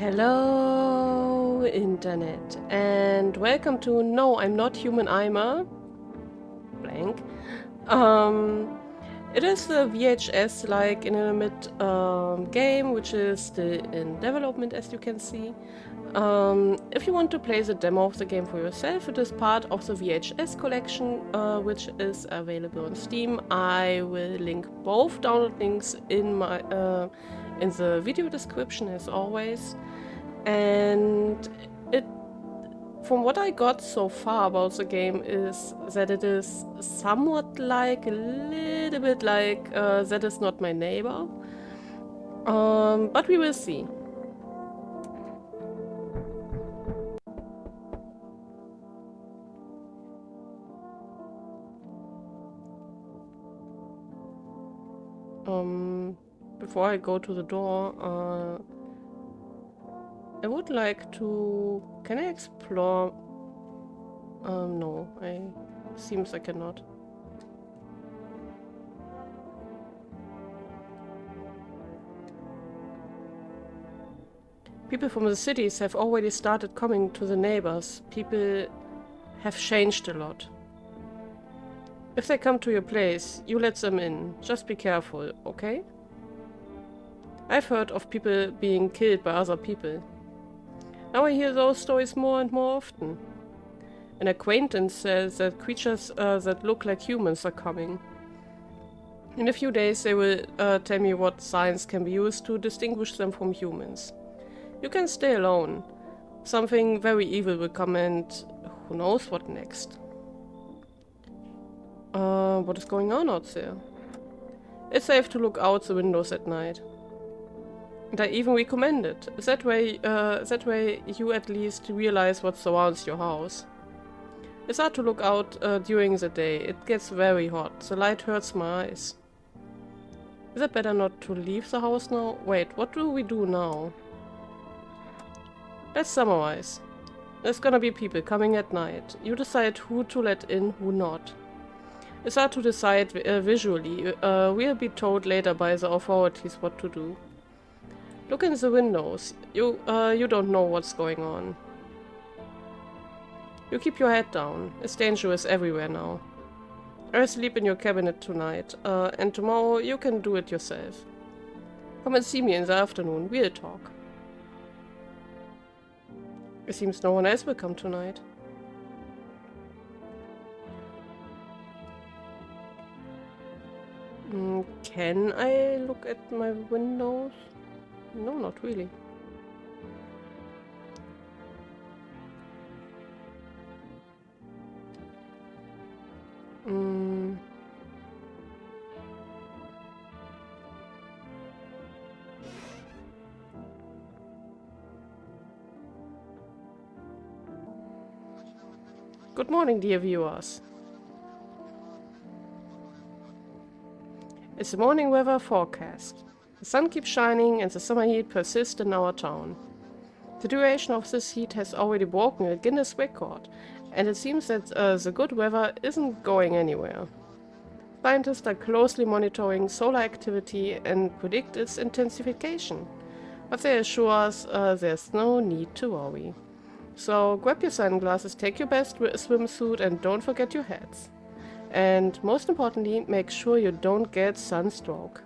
Hello, Internet, and welcome to No, I'm Not Human, I'm a blank. It is the VHS like inanimate game, which is still in development, as you can see. If you want to play the demo of the game for yourself, it is part of the VHS collection, which is available on Steam. I will link both download links in my in the video description, as always. And it, from what I got so far about the game, is that it is somewhat like, a little bit like That Is Not My Neighbor. But we will see. Before I go to the door, I would like to... Can I explore? No, seems I cannot. People from the cities have already started coming to the neighbors. People have changed a lot. If they come to your place, you let them in. Just be careful, okay? I've heard of people being killed by other people. Now I hear those stories more and more often. An acquaintance says that creatures that look like humans are coming. In a few days they will tell me what signs can be used to distinguish them from humans. You can stay alone. Something very evil will come and who knows what next. What is going on out there? It's safe to look out the windows at night. And I even recommend it. That way you at least realize what surrounds your house. It's hard to look out during the day. It gets very hot. The light hurts my eyes. Is it better not to leave the house now? Wait, what do we do now? Let's summarize. There's gonna be people coming at night. You decide who to let in, who not. It's hard to decide visually. We'll be told later by the authorities what to do. Look in the windows. You don't know what's going on. You keep your head down. It's dangerous everywhere now. I'll sleep in your cabinet tonight, and tomorrow you can do it yourself. Come and see me in the afternoon. We'll talk. It seems no one else will come tonight. Can I look at my windows? No, not really. Good morning, dear viewers. It's the morning weather forecast. The sun keeps shining and the summer heat persists in our town. The duration of this heat has already broken a Guinness record, and it seems that the good weather isn't going anywhere. Scientists are closely monitoring solar activity and predict its intensification, but they assure us there's no need to worry. So grab your sunglasses, take your best swimsuit, and don't forget your hats. And most importantly, make sure you don't get sunstroke.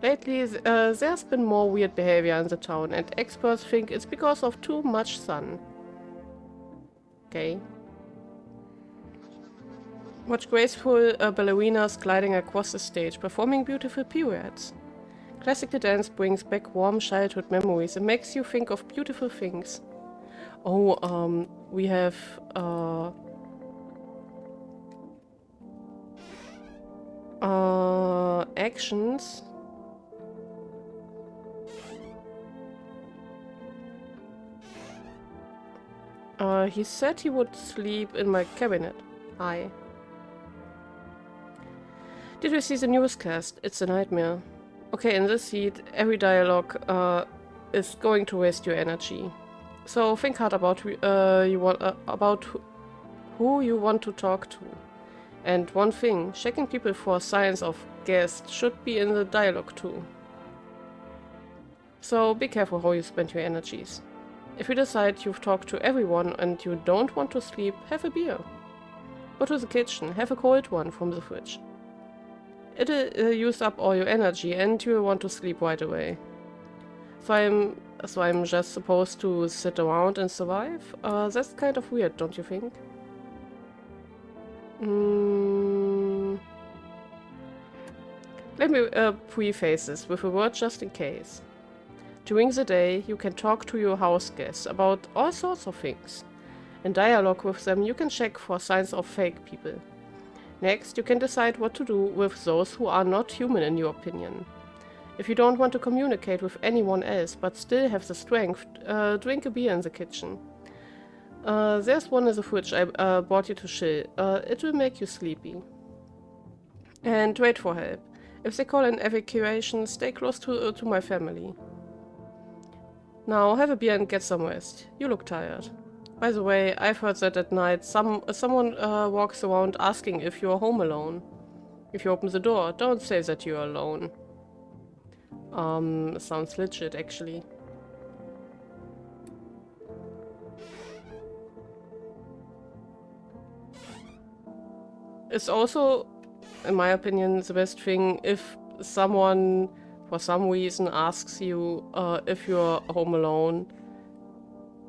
Lately, there's been more weird behavior in the town, and experts think it's because of too much sun. Okay. Watch graceful ballerinas gliding across the stage, performing beautiful pirouettes. Classical dance brings back warm childhood memories and makes you think of beautiful things. Oh, we have actions. He said he would sleep in my cabinet. Hi. Did you see the newscast? It's a nightmare. Okay, in this heat, every dialogue is going to waste your energy. So think hard about who you want to talk to. And one thing, checking people for signs of guests should be in the dialogue too. So be careful how you spend your energies. If you decide you've talked to everyone and you don't want to sleep, have a beer. Go to the kitchen, have a cold one from the fridge. It'll use up all your energy and you'll want to sleep right away. So I'm just supposed to sit around and survive? That's kind of weird, don't you think? Let me preface this with a word just in case. During the day, you can talk to your house guests about all sorts of things. In dialogue with them, you can check for signs of fake people. Next, you can decide what to do with those who are not human in your opinion. If you don't want to communicate with anyone else but still have the strength, drink a beer in the kitchen. There's one in the fridge I brought you to chill. It will make you sleepy. And wait for help. If they call an evacuation, stay close to my family. Now have a beer and get some rest. You look tired. By the way, I've heard that at night someone walks around asking if you're home alone. If you open the door, don't say that you're alone. Sounds legit, actually. It's also, in my opinion, the best thing if someone, for some reason, asks you if you're home alone.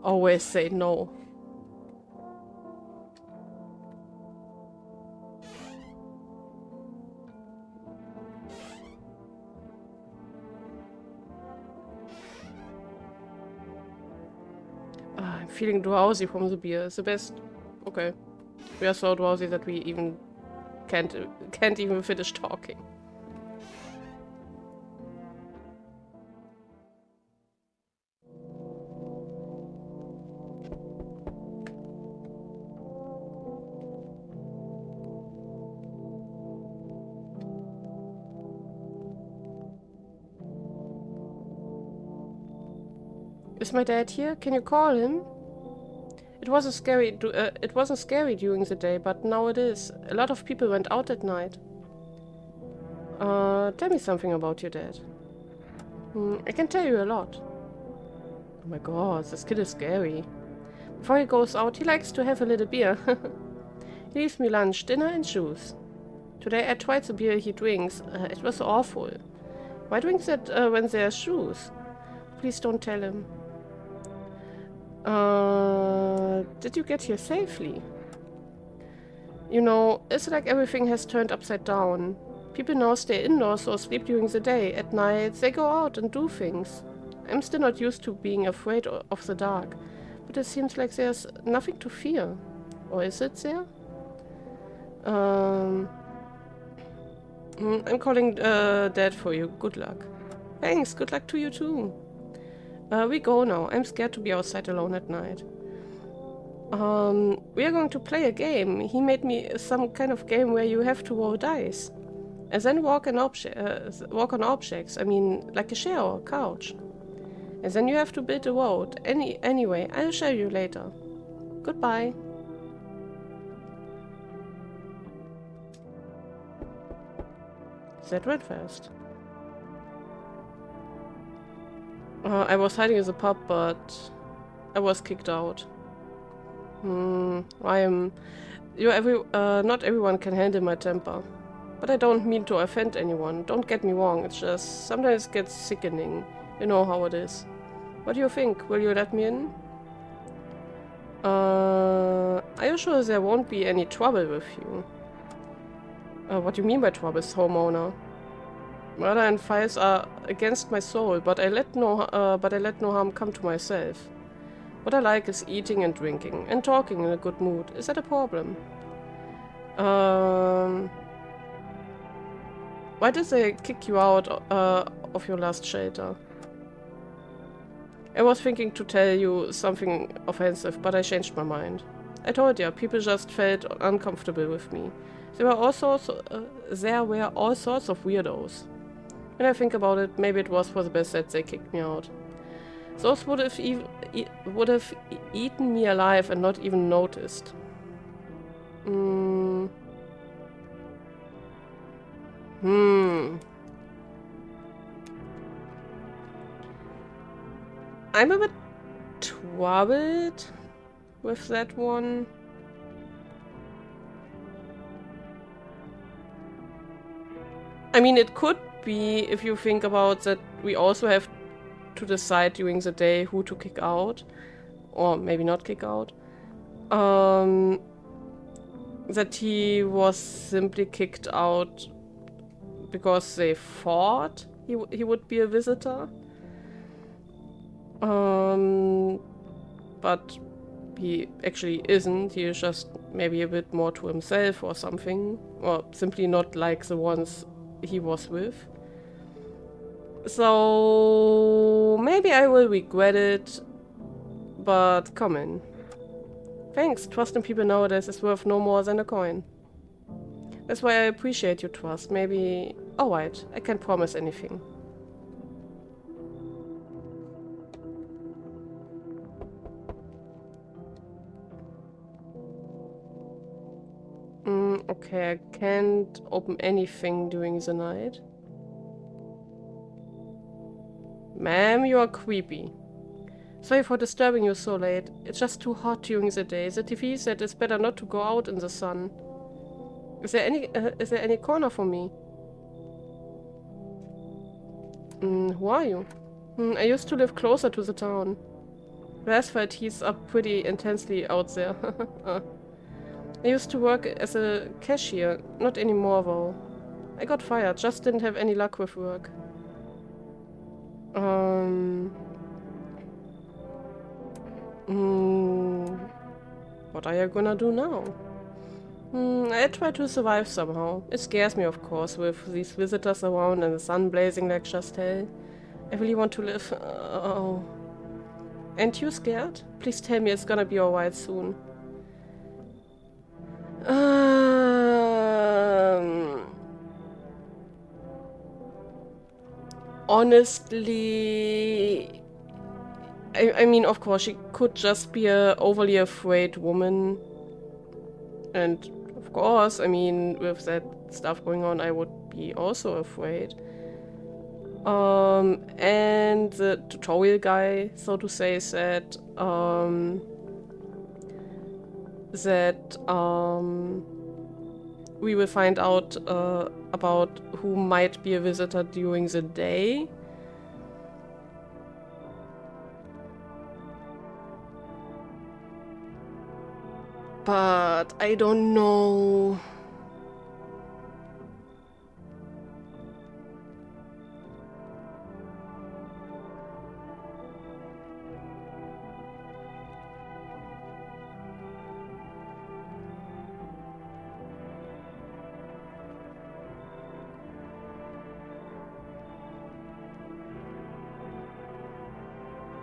Always say no. I'm feeling drowsy from the beer. It's the best. Okay. We are so drowsy that we even can't even finish talking. Is my dad here? Can you call him? It wasn't scary during the day, but now it is. A lot of people went out at night. Tell me something about your dad. I can tell you a lot. Oh my god, this kid is scary. Before he goes out, he likes to have a little beer. He leaves me lunch, dinner and shoes. Today I tried the beer he drinks. It was awful. Why drink that when there's shoes? Please don't tell him. Did you get here safely? You know, it's like everything has turned upside down. People now stay indoors or sleep during the day. At night, they go out and do things. I'm still not used to being afraid of the dark, but it seems like there's nothing to fear. Or is it there? I'm calling Dad for you. Good luck. Thanks, good luck to you too. We go now. I'm scared to be outside alone at night. We are going to play a game. He made me some kind of game where you have to roll dice. And then walk on objects. I mean, like a chair or a couch. And then you have to build a road. Anyway, I'll show you later. Goodbye. That went fast. I was hiding in the pub, but I was kicked out. Not everyone can handle my temper. But I don't mean to offend anyone. Don't get me wrong. It's just sometimes it gets sickening. You know how it is. What do you think? Will you let me in? Are you sure there won't be any trouble with you? What do you mean by trouble, homeowner? Murder and fires are against my soul, but I let no harm come to myself. What I like is eating and drinking, and talking in a good mood. Is that a problem? Why did they kick you out of your last shelter? I was thinking to tell you something offensive, but I changed my mind. I told you, people just felt uncomfortable with me. There were all sorts of weirdos. When I think about it, maybe it was for the best that they kicked me out. Those would have eaten me alive and not even noticed. I'm a bit troubled with that one. I mean, it could be, if you think about that, we also have to decide during the day who to kick out. Or maybe not kick out. That he was simply kicked out because they thought he would be a visitor. But he actually isn't. He is just maybe a bit more to himself or something. Or simply not like the ones he was with. So maybe I will regret it, but come in. Thanks. Trust in people nowadays is worth no more than a coin. That's why I appreciate your trust. Maybe... Alright, I can't promise anything. Okay, I can't open anything during the night. Ma'am, you are creepy. Sorry for disturbing you so late. It's just too hot during the day. The TV said it's better not to go out in the sun. Is there any corner for me? Who are you? I used to live closer to the town. The asphalt heats up pretty intensely out there. I used to work as a cashier. Not anymore though. I got fired, just didn't have any luck with work. What are you gonna do now? I try to survive somehow. It scares me, of course, with these visitors around and the sun blazing like just hell. I really want to live. Oh. Ain't you scared? Please tell me it's gonna be alright soon. Honestly, I mean, of course, she could just be a overly afraid woman. And of course, I mean, with that stuff going on, I would be also afraid. And the tutorial guy, so to say, said that we will find out about who might be a visitor during the day. But I don't know.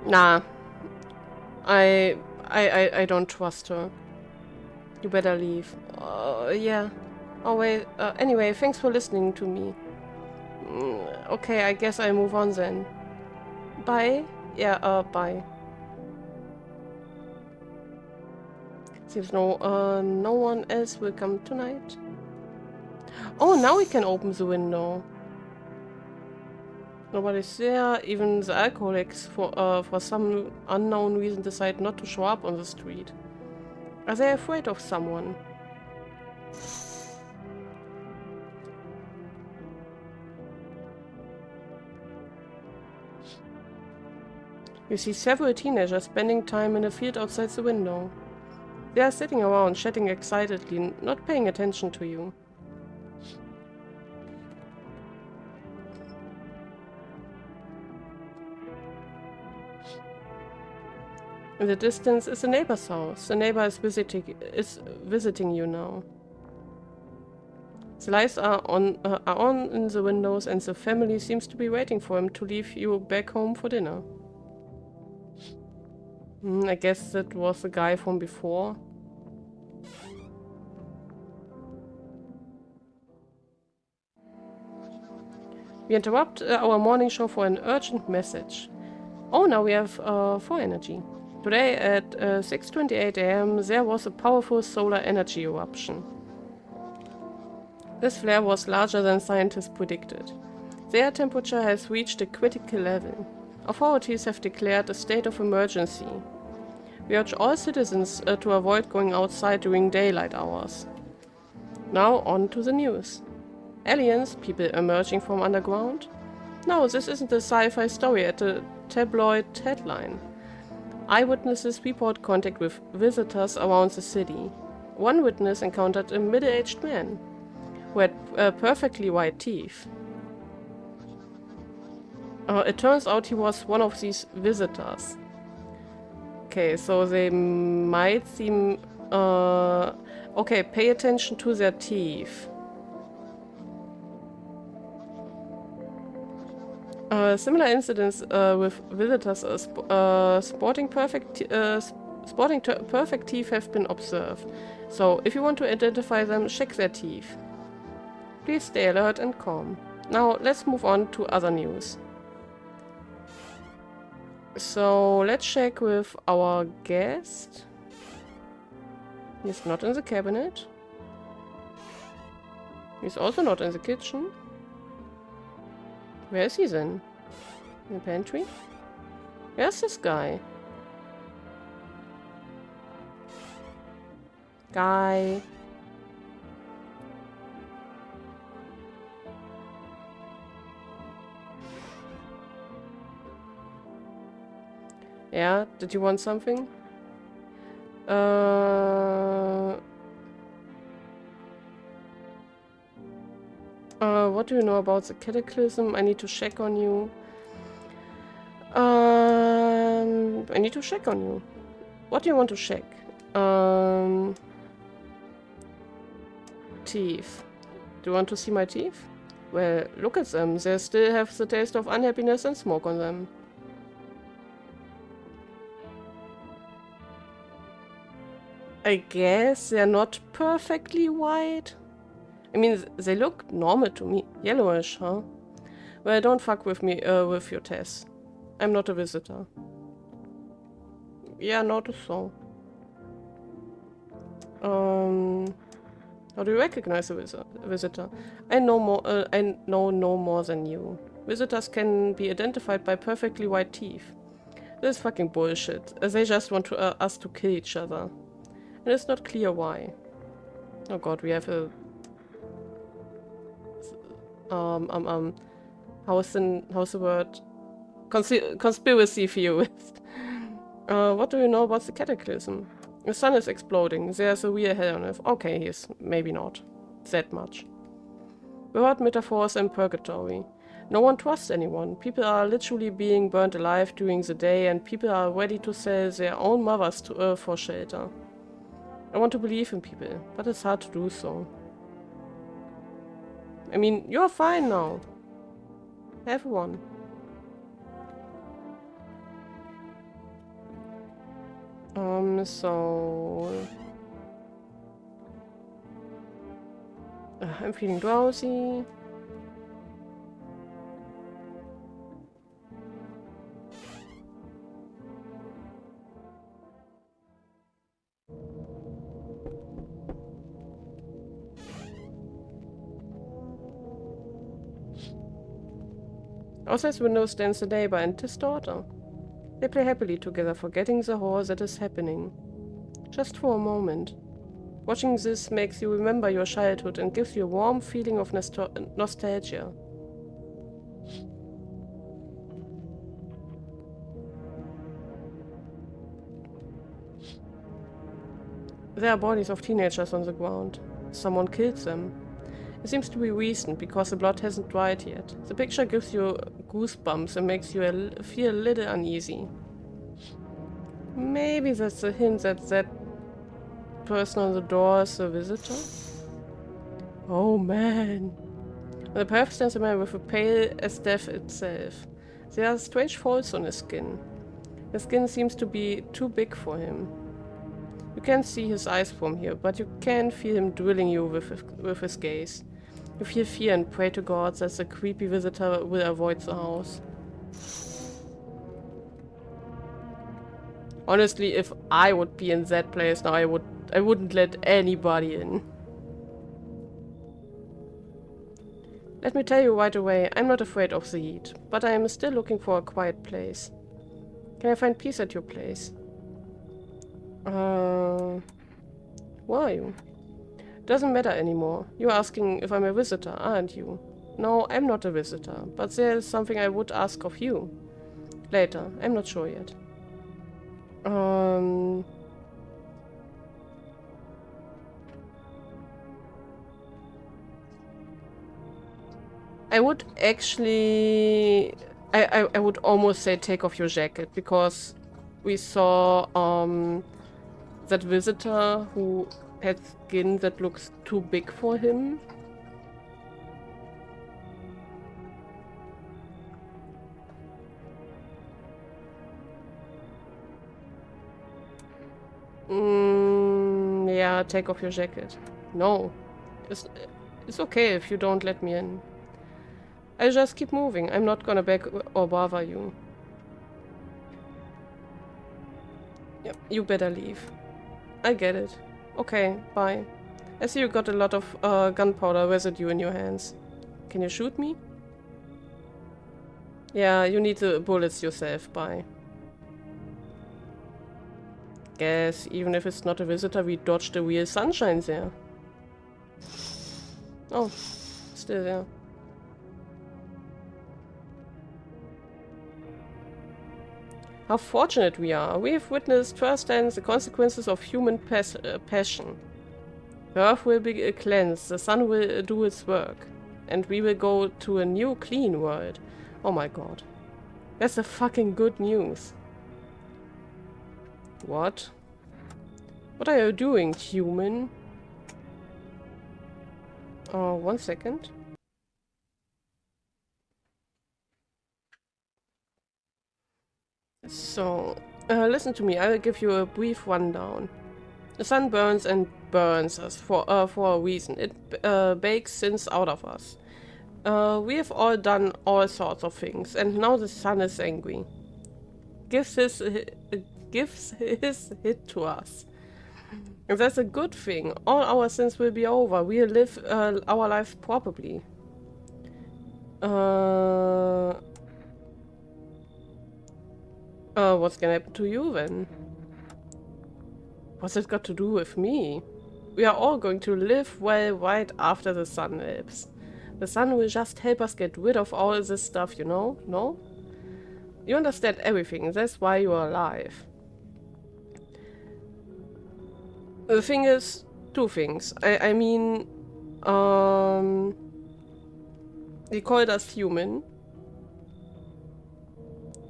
Nah. I don't trust her. You better leave. Yeah. Oh wait, anyway, thanks for listening to me. Okay, I guess I move on then. Bye? Yeah, bye. Seems no one else will come tonight. Oh, now we can open the window. Nobody's there. Even the alcoholics, for some unknown reason, decide not to show up on the street. Are they afraid of someone? You see several teenagers spending time in a field outside the window. They are sitting around, chatting excitedly, not paying attention to you. In the distance is the neighbor's house. The neighbor is visiting you now. The lights are on in the windows, and the family seems to be waiting for him to leave you back home for dinner. I guess that was the guy from before. We interrupt our morning show for an urgent message. Oh, now we have 4 energy. Today at 6:28 AM there was a powerful solar energy eruption. This flare was larger than scientists predicted. The air temperature has reached a critical level. Authorities have declared a state of emergency. We urge all citizens to avoid going outside during daylight hours. Now on to the news. Aliens, people emerging from underground? No, this isn't a sci-fi story at a tabloid headline. Eyewitnesses report contact with visitors around the city. One witness encountered a middle-aged man who had perfectly white teeth. It turns out he was one of these visitors. Okay, so they might seem... okay, pay attention to their teeth. Similar incidents with visitors sporting perfect teeth have been observed. So, if you want to identify them, check their teeth. Please stay alert and calm. Now, let's move on to other news. So, let's check with our guest. He's not in the cabinet. He's also not in the kitchen. Where is he then? In the pantry? Where's this guy? Guy. Yeah, did you want something? What do you know about the cataclysm? I need to check on you. I need to check on you. What do you want to check? Teeth. Do you want to see my teeth? Well, look at them. They still have the taste of unhappiness and smoke on them. I guess they're not perfectly white. I mean, they look normal to me. Yellowish, huh? Well, don't fuck with me, with your tests. I'm not a visitor. Yeah, not so. How do you recognize a visitor? I know no more than you. Visitors can be identified by perfectly white teeth. This is fucking bullshit. They just want us to kill each other. And it's not clear why. Oh god, we have a... how's the word? Conspiracy theorist. What do you know about the cataclysm? The sun is exploding. There's a real hell on earth. Okay, yes, maybe not. That much. We heard metaphors and purgatory. No one trusts anyone. People are literally being burned alive during the day, and people are ready to sell their own mothers to for shelter. I want to believe in people, but it's hard to do so. I mean, you're fine now. Everyone. I'm feeling drowsy. Outside window stands the neighbor and his daughter. They play happily together, forgetting the horror that is happening. Just for a moment. Watching this makes you remember your childhood and gives you a warm feeling of nostalgia. There are bodies of teenagers on the ground. Someone killed them. It seems to be recent, because the blood hasn't dried yet. The picture gives you goosebumps and makes you feel a little uneasy. Maybe that's a hint that that person on the door is a visitor? Oh man. On the path stands a man with a pale as death itself. There are strange folds on his skin. The skin seems to be too big for him. You can't see his eyes from here, but you can feel him drilling you with his gaze. You feel fear and pray to God that the creepy visitor will avoid the house. Honestly, if I would be in that place now, I wouldn't let anybody in. Let me tell you right away, I'm not afraid of the heat, but I am still looking for a quiet place. Can I find peace at your place? Where are you? Doesn't matter anymore. You're asking if I'm a visitor, aren't you? No, I'm not a visitor, but there's something I would ask of you. Later, I'm not sure yet. I would actually... I would almost say take off your jacket, because we saw that visitor who had skin that looks too big for him. Yeah, take off your jacket. No. It's okay if you don't let me in. I just keep moving. I'm not gonna beg or bother you. Yep, you better leave. I get it. Okay, bye. I see you got a lot of gunpowder residue in your hands. Can you shoot me? Yeah, you need the bullets yourself, bye. Guess, even if it's not a visitor, we dodged the real sunshine there. Oh, still there. How fortunate we are. We have witnessed firsthand the consequences of human passion. The earth will be cleansed, the sun will do its work, and we will go to a new clean world. Oh my god. That's the fucking good news. What? What are you doing, human? Oh, 1 second. So, listen to me, I will give you a brief rundown. The sun burns and burns us for a reason. It bakes sins out of us. We have all done all sorts of things, and now the sun is angry. Gives his hit to us. And that's a good thing. All our sins will be over. We'll live our lives properly. What's gonna happen to you then? What's it got to do with me? We are all going to live well right after the sun helps. The sun will just help us get rid of all this stuff, you know? No? You understand everything, that's why you are alive. The thing is, two things. I mean, they called us human.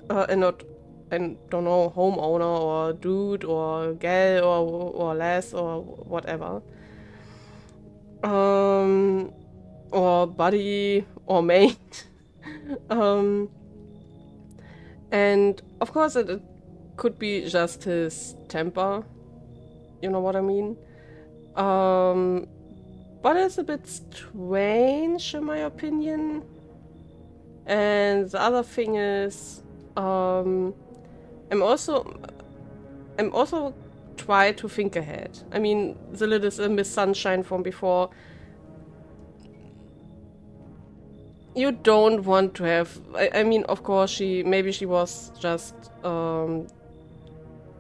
And not, I don't know, homeowner or dude or gal or lass or whatever. Or buddy or mate. And of course it could be just his temper. You know what I mean? But it's a bit strange in my opinion. And the other thing is, I'm also try to think ahead. I mean, the little Miss Sunshine from before. You don't want to have. I mean, of course, maybe she was just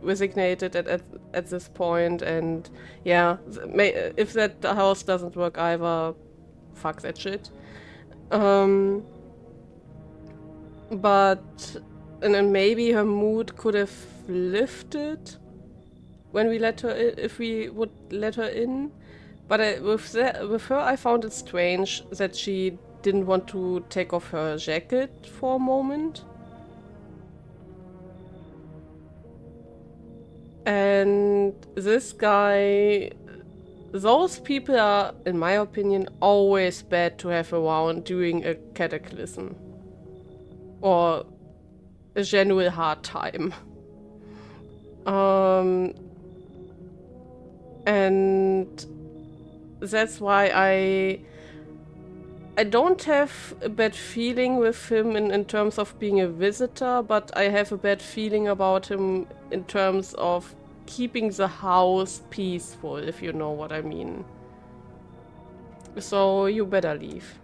resignated at this point, and yeah, if that house doesn't work either, fuck that shit. But and then maybe her mood could have lifted when we let her if we would let her in. But with her, I found it strange that she didn't want to take off her jacket for a moment. And this guy, those people are, in my opinion, always bad to have around during a cataclysm. Or a genuine hard time. And that's why I don't have a bad feeling with him in terms of being a visitor, but I have a bad feeling about him in terms of keeping the house peaceful, if you know what I mean. So you better leave.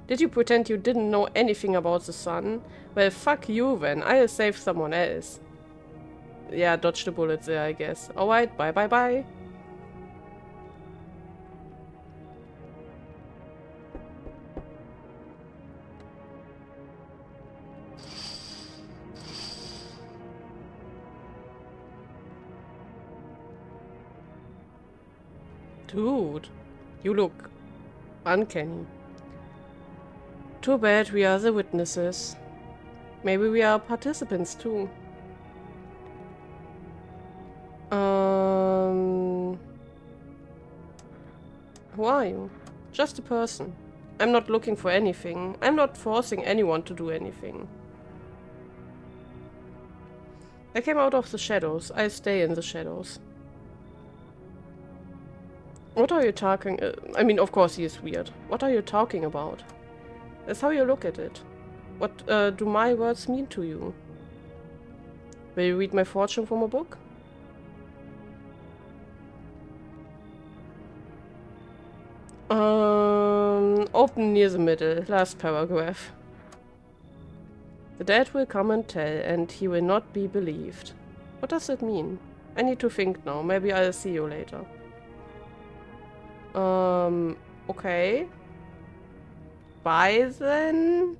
Did you pretend you didn't know anything about the sun? Well, fuck you then. I'll save someone else. Yeah, dodge the bullets there, I guess. Alright, bye bye bye. Dude, you look uncanny. Too bad we are the witnesses. Maybe we are participants too. Who are you? Just a person. I'm not looking for anything. I'm not forcing anyone to do anything. I came out of the shadows. I stay in the shadows. What are you talking... I mean, of course he is weird. What are you talking about? That's how you look at it. What do my words mean to you? Will you read my fortune from a book? Open near the middle. Last paragraph. The dead will come and tell, and he will not be believed. What does that mean? I need to think now. Maybe I'll see you later. Okay. Bye then?